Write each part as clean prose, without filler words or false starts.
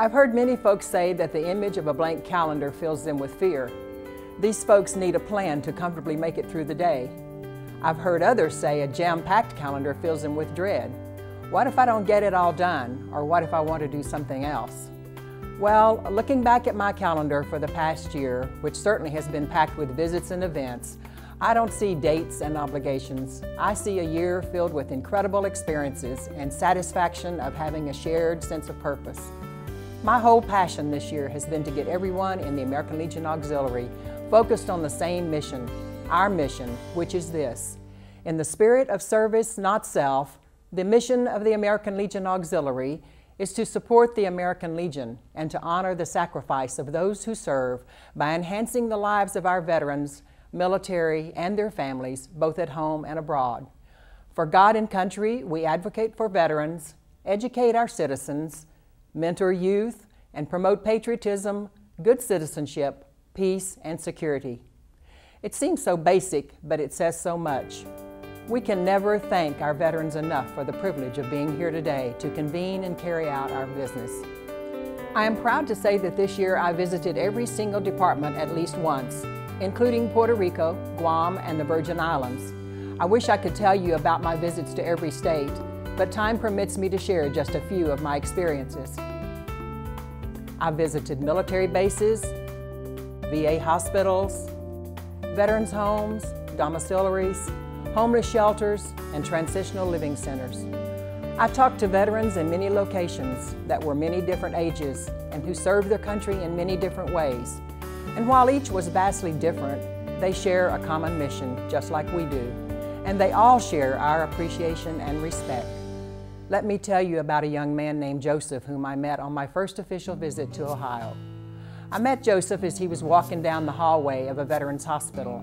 I've heard many folks say that the image of a blank calendar fills them with fear. These folks need a plan to comfortably make it through the day. I've heard others say a jam-packed calendar fills them with dread. What if I don't get it all done? Or what if I want to do something else? Well, looking back at my calendar for the past year, which certainly has been packed with visits and events, I don't see dates and obligations. I see a year filled with incredible experiences and satisfaction of having a shared sense of purpose. My whole passion this year has been to get everyone in the American Legion Auxiliary focused on the same mission, our mission, which is this. In the spirit of service, not self, the mission of the American Legion Auxiliary is to support the American Legion and to honor the sacrifice of those who serve by enhancing the lives of our veterans, military, and their families, both at home and abroad. For God and country, we advocate for veterans, educate our citizens, mentor youth, and promote patriotism, good citizenship, peace, and security. It seems so basic, but it says so much. We can never thank our veterans enough for the privilege of being here today to convene and carry out our business. I am proud to say that this year I visited every single department at least once, including Puerto Rico, Guam, and the Virgin Islands. I wish I could tell you about my visits to every state, but time permits me to share just a few of my experiences. I visited military bases, VA hospitals, veterans homes, domiciliaries, homeless shelters, and transitional living centers. I talked to veterans in many locations that were many different ages and who served their country in many different ways. And while each was vastly different, they share a common mission, just like we do. And they all share our appreciation and respect. Let me tell you about a young man named Joseph whom I met on my first official visit to Ohio. I met Joseph as he was walking down the hallway of a veterans hospital.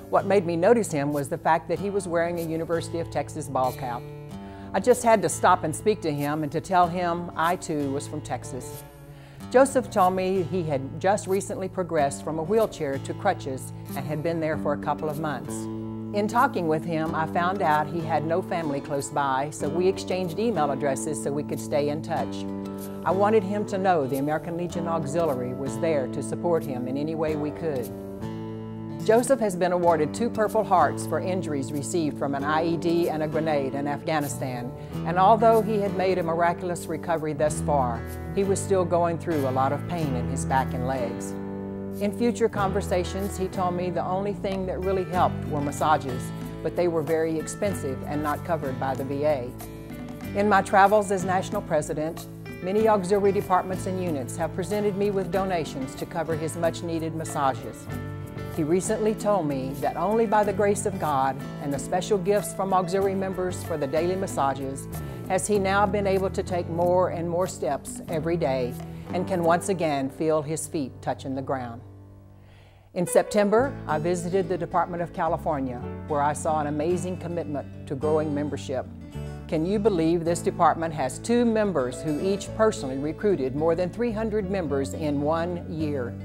What made me notice him was the fact that he was wearing a University of Texas ball cap. I just had to stop and speak to him and to tell him I too was from Texas. Joseph told me he had just recently progressed from a wheelchair to crutches and had been there for a couple of months. In talking with him, I found out he had no family close by, so we exchanged email addresses so we could stay in touch. I wanted him to know the American Legion Auxiliary was there to support him in any way we could. Joseph has been awarded 2 Purple Hearts for injuries received from an IED and a grenade in Afghanistan, and although he had made a miraculous recovery thus far, he was still going through a lot of pain in his back and legs. In future conversations, he told me the only thing that really helped were massages, but they were very expensive and not covered by the VA. In my travels as national president, many auxiliary departments and units have presented me with donations to cover his much-needed massages. He recently told me that only by the grace of God and the special gifts from auxiliary members for the daily massages has he now been able to take more and more steps every day and can once again feel his feet touching the ground. In September, I visited the Department of California, where I saw an amazing commitment to growing membership. Can you believe this department has 2 members who each personally recruited more than 300 members in 1 year?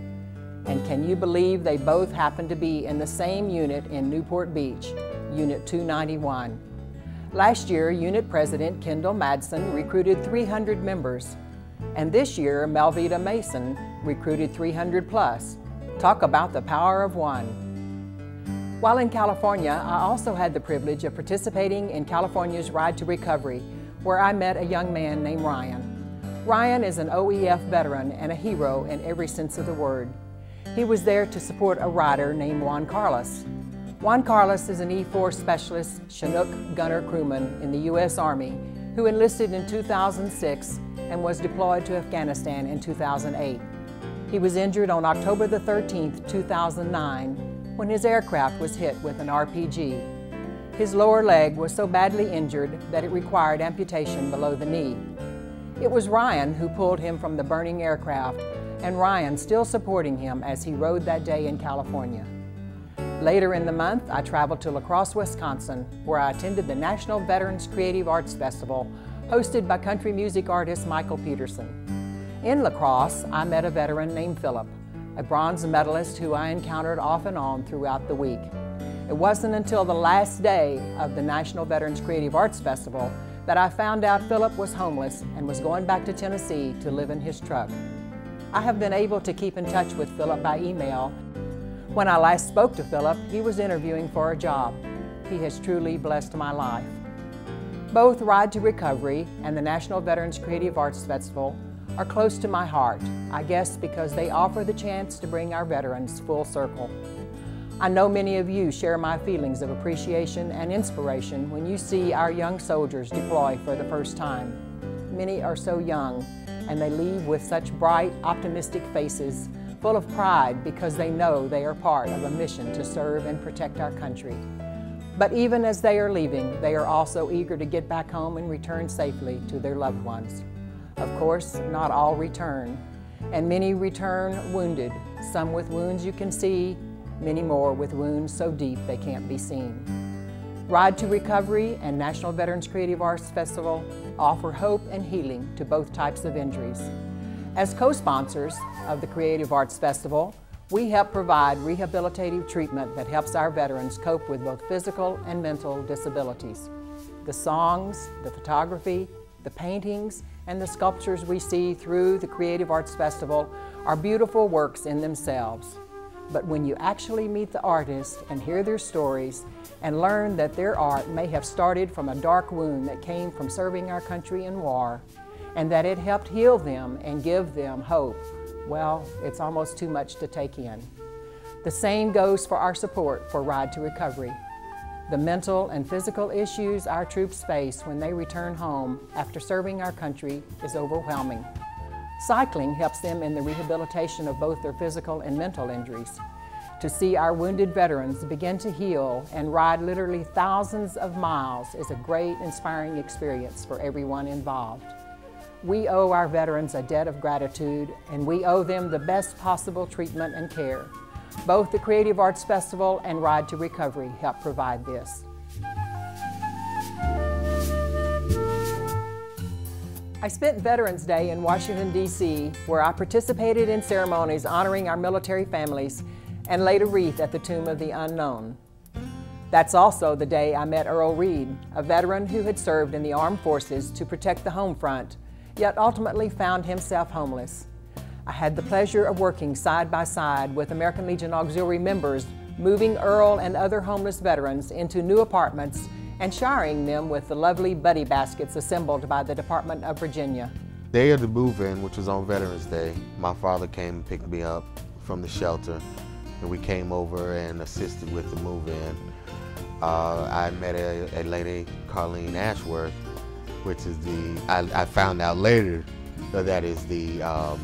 And can you believe they both happen to be in the same unit in Newport Beach, Unit 291? Last year, Unit President Kendall Madsen recruited 300 members, and this year, Melvita Mason recruited 300 plus. Talk about the power of one. While in California, I also had the privilege of participating in California's Ride to Recovery, where I met a young man named Ryan. Ryan is an OEF veteran and a hero in every sense of the word. He was there to support a rider named Juan Carlos. Juan Carlos is an E-4 specialist Chinook gunner crewman in the U.S. Army who enlisted in 2006 and was deployed to Afghanistan in 2008. He was injured on October the 13th, 2009, when his aircraft was hit with an RPG. His lower leg was so badly injured that it required amputation below the knee. It was Ryan who pulled him from the burning aircraft, and Ryan still supporting him as he rode that day in California. Later in the month, I traveled to La Crosse, Wisconsin, where I attended the National Veterans Creative Arts Festival, hosted by country music artist Michael Peterson. In La Crosse, I met a veteran named Philip, a bronze medalist who I encountered off and on throughout the week. It wasn't until the last day of the National Veterans Creative Arts Festival that I found out Philip was homeless and was going back to Tennessee to live in his truck. I have been able to keep in touch with Philip by email. When I last spoke to Philip, he was interviewing for a job. He has truly blessed my life. Both Ride to Recovery and the National Veterans Creative Arts Festival are close to my heart, I guess because they offer the chance to bring our veterans full circle. I know many of you share my feelings of appreciation and inspiration when you see our young soldiers deploy for the first time. Many are so young, and they leave with such bright, optimistic faces, full of pride because they know they are part of a mission to serve and protect our country. But even as they are leaving, they are also eager to get back home and return safely to their loved ones. Of course, not all return, and many return wounded, some with wounds you can see, many more with wounds so deep they can't be seen. Ride to Recovery and National Veterans Creative Arts Festival offer hope and healing to both types of injuries. As co-sponsors of the Creative Arts Festival, we help provide rehabilitative treatment that helps our veterans cope with both physical and mental disabilities. The songs, the photography, the paintings, and the sculptures we see through the Creative Arts Festival are beautiful works in themselves. But when you actually meet the artists and hear their stories and learn that their art may have started from a dark wound that came from serving our country in war, and that it helped heal them and give them hope, well, it's almost too much to take in. The same goes for our support for Ride to Recovery. The mental and physical issues our troops face when they return home after serving our country is overwhelming. Cycling helps them in the rehabilitation of both their physical and mental injuries. To see our wounded veterans begin to heal and ride literally thousands of miles is a great, inspiring experience for everyone involved. We owe our veterans a debt of gratitude, and we owe them the best possible treatment and care. Both the Creative Arts Festival and Ride to Recovery help provide this. I spent Veterans Day in Washington, D.C., where I participated in ceremonies honoring our military families and laid a wreath at the Tomb of the Unknown. That's also the day I met Earl Reed, a veteran who had served in the armed forces to protect the home front, yet ultimately found himself homeless. I had the pleasure of working side by side with American Legion Auxiliary members, moving Earl and other homeless veterans into new apartments and showering them with the lovely buddy baskets assembled by the Department of Virginia. The day of the move-in, which was on Veterans Day, my father came and picked me up from the shelter, and we came over and assisted with the move-in. I met a lady, Carlene Ashworth, which is I found out later that is the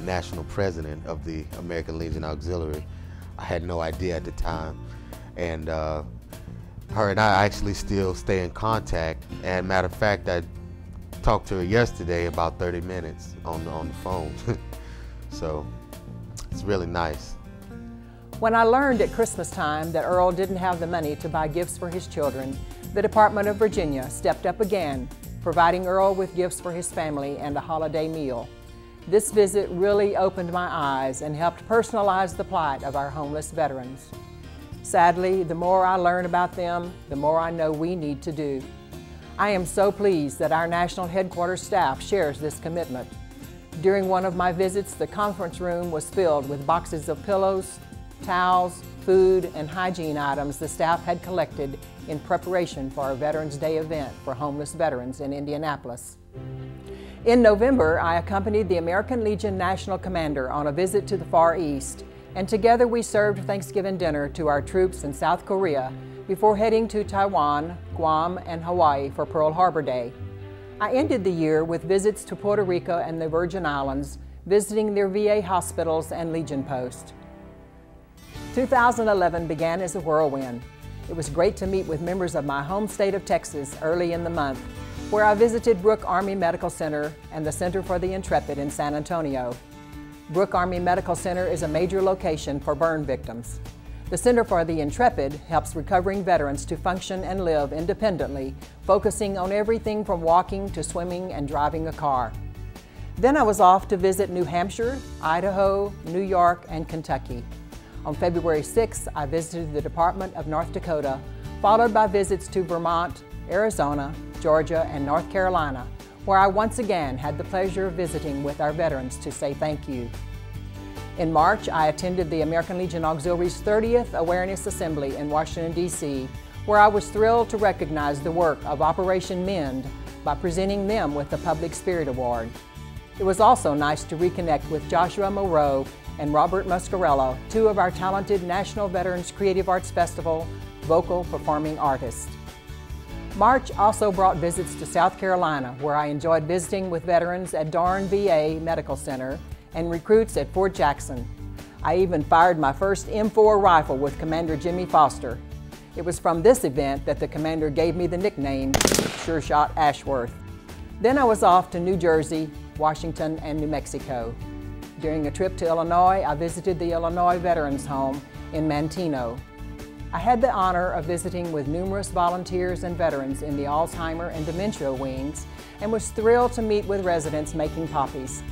national president of the American Legion Auxiliary. I had no idea at the time. And her and I actually still stay in contact. And matter of fact, I talked to her yesterday about 30 minutes on the phone. So it's really nice. When I learned at Christmas time that Earl didn't have the money to buy gifts for his children, the Department of Virginia stepped up again, providing Earl with gifts for his family and a holiday meal. This visit really opened my eyes and helped personalize the plight of our homeless veterans. Sadly, the more I learn about them, the more I know we need to do. I am so pleased that our national headquarters staff shares this commitment. During one of my visits, the conference room was filled with boxes of pillows, towels, food, and hygiene items the staff had collected in preparation for our Veterans Day event for homeless veterans in Indianapolis. In November, I accompanied the American Legion National Commander on a visit to the Far East, and together we served Thanksgiving dinner to our troops in South Korea before heading to Taiwan, Guam, and Hawaii for Pearl Harbor Day. I ended the year with visits to Puerto Rico and the Virgin Islands, visiting their VA hospitals and Legion posts. 2011 began as a whirlwind. It was great to meet with members of my home state of Texas early in the month, where I visited Brooke Army Medical Center and the Center for the Intrepid in San Antonio. Brooke Army Medical Center is a major location for burn victims. The Center for the Intrepid helps recovering veterans to function and live independently, focusing on everything from walking to swimming and driving a car. Then I was off to visit New Hampshire, Idaho, New York, and Kentucky. On February 6th, I visited the Department of North Dakota, followed by visits to Vermont, Arizona, Georgia, and North Carolina, where I once again had the pleasure of visiting with our veterans to say thank you. In March, I attended the American Legion Auxiliary's 30th Awareness Assembly in Washington, D.C., where I was thrilled to recognize the work of Operation Mend by presenting them with the Public Spirit Award. It was also nice to reconnect with Joshua Moreau and Robert Muscarello, two of our talented National Veterans Creative Arts Festival vocal performing artists. March also brought visits to South Carolina, where I enjoyed visiting with veterans at Dorn VA Medical Center and recruits at Fort Jackson. I even fired my first M4 rifle with Commander Jimmy Foster. It was from this event that the commander gave me the nickname Sure Shot Ashworth. Then I was off to New Jersey, Washington, and New Mexico. During a trip to Illinois, I visited the Illinois Veterans Home in Manteno. I had the honor of visiting with numerous volunteers and veterans in the Alzheimer and dementia wings and was thrilled to meet with residents making poppies.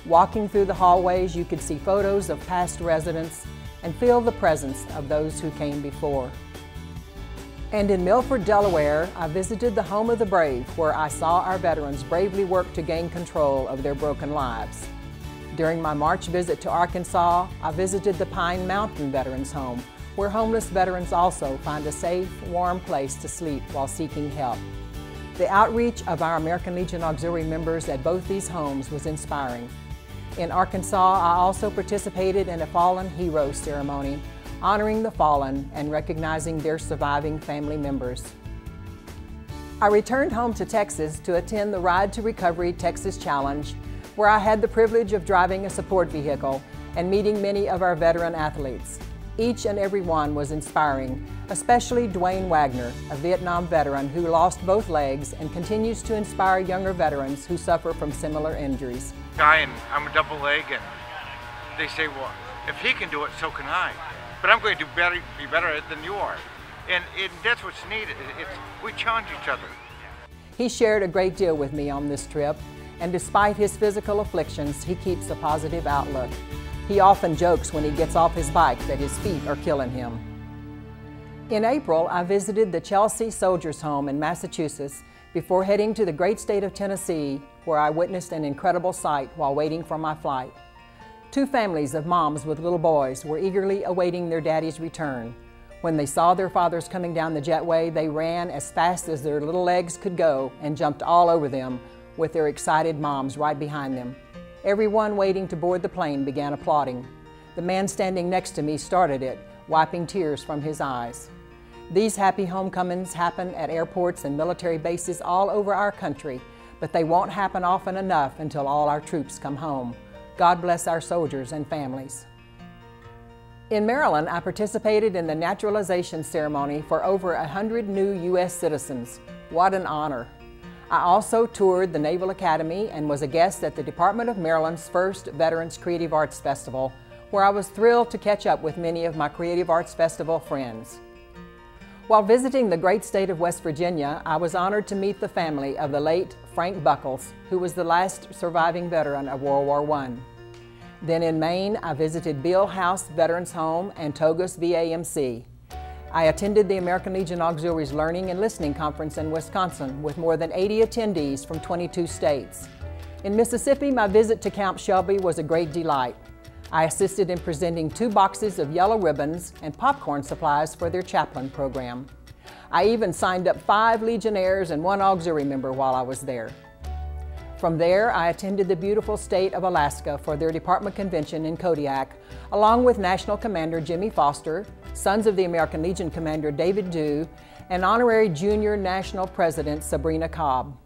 Walking through the hallways, you could see photos of past residents and feel the presence of those who came before. And in Milford, Delaware, I visited the Home of the Brave, where I saw our veterans bravely work to gain control of their broken lives. During my March visit to Arkansas, I visited the Pine Mountain Veterans Home, where homeless veterans also find a safe, warm place to sleep while seeking help. The outreach of our American Legion Auxiliary members at both these homes was inspiring. In Arkansas, I also participated in a Fallen Hero ceremony, honoring the fallen and recognizing their surviving family members. I returned home to Texas to attend the Ride to Recovery Texas Challenge, where I had the privilege of driving a support vehicle and meeting many of our veteran athletes. Each and every one was inspiring, especially Dwayne Wagner, a Vietnam veteran who lost both legs and continues to inspire younger veterans who suffer from similar injuries. And I'm a double leg, and they say, well, if he can do it, so can I. But I'm going to be better at it than you are. And that's what's needed. We challenge each other. He shared a great deal with me on this trip, and despite his physical afflictions, he keeps a positive outlook. He often jokes when he gets off his bike that his feet are killing him. In April, I visited the Chelsea Soldiers Home in Massachusetts before heading to the great state of Tennessee, where I witnessed an incredible sight while waiting for my flight. Two families of moms with little boys were eagerly awaiting their daddy's return. When they saw their fathers coming down the jetway, they ran as fast as their little legs could go and jumped all over them, with their excited moms right behind them. Everyone waiting to board the plane began applauding. The man standing next to me started it, wiping tears from his eyes. These happy homecomings happen at airports and military bases all over our country, but they won't happen often enough until all our troops come home. God bless our soldiers and families. In Maryland, I participated in the naturalization ceremony for over 100 new U.S. citizens. What an honor. I also toured the Naval Academy and was a guest at the Department of Maryland's first Veterans Creative Arts Festival, where I was thrilled to catch up with many of my Creative Arts Festival friends. While visiting the great state of West Virginia, I was honored to meet the family of the late Frank Buckles, who was the last surviving veteran of World War I. Then in Maine, I visited Beale House Veterans Home and Togus VAMC. I attended the American Legion Auxiliary's Learning and Listening Conference in Wisconsin with more than 80 attendees from 22 states. In Mississippi, my visit to Camp Shelby was a great delight. I assisted in presenting 2 boxes of yellow ribbons and popcorn supplies for their chaplain program. I even signed up 5 Legionnaires and 1 auxiliary member while I was there. From there, I attended the beautiful state of Alaska for their department convention in Kodiak, along with National Commander Jimmy Foster, Sons of the American Legion Commander David Dew, and Honorary Junior National President Sabrina Cobb.